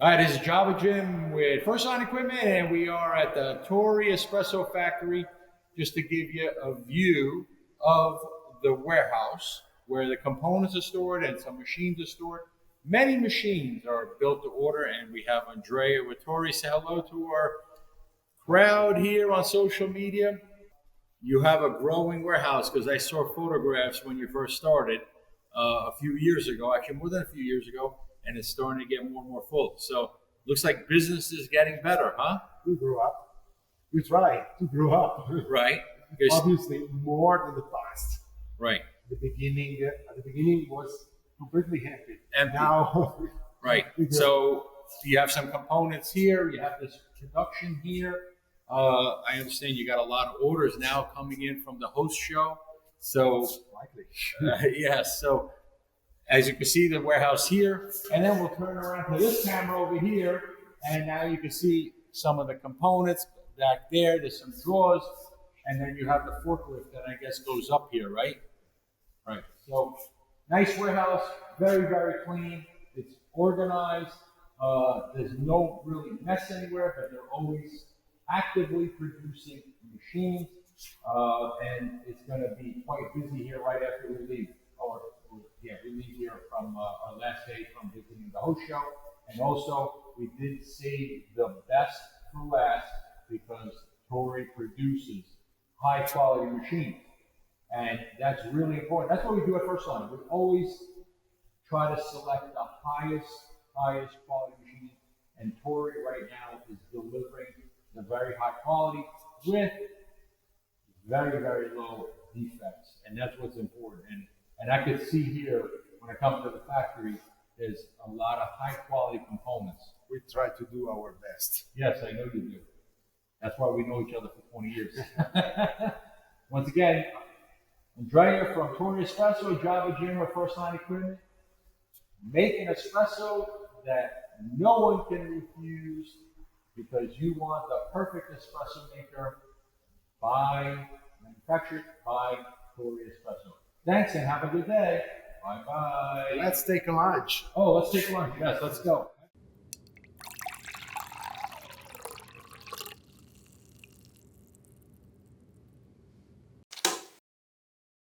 All right, this is Java Jim with First Line Equipment, and we are at the Torre Espresso factory just to give you a view of the warehouse where the components are stored and some machines are stored. Many machines are built to order, and we have Andrea with Torre. Say hello to our crowd here on social media. You have a growing warehouse because I saw photographs when you first started a few years ago, actually more than a few years ago, and it's starting to get more and more full. So looks like business is getting better, huh? We grew up. We try to grow up. Right. Obviously, more than the past. Right. At the beginning it was completely empty. Empty. Now, right. So you have some components here. You have this production here. I understand you got a lot of orders now coming in from the host show. So likely. yes. So as you can see, the warehouse here, and then we'll turn around to this camera over here, and now you can see some of the components back there. There's some drawers, and then you have the forklift that I guess goes up here, right? Right. So nice warehouse, very, very clean. It's organized. There's no really mess anywhere, but they're always actively producing machines, and it's going to be quite busy here right after we leave. We leave here from our last day from visiting the host show, and also we did save the best for last because Torre produces high quality machines, and that's really important. That's what we do at First Line. We always try to select the highest quality machines, and Torre right now is delivering the very high quality with very, very low defects, and that's what's important. And I can see here, when I come to the factory, there's a lot of high quality components. We try to do our best. Yes, I know you do. That's why we know each other for 20 years. Once again, Andrea from Torre Espresso, Java Jim with First Line Equipment. Make an espresso that no one can refuse because you want the perfect espresso maker manufactured by Torre Espresso. Thanks and have a good day. Bye-bye. Let's take a lunch. Oh, let's take lunch. Yes, let's go.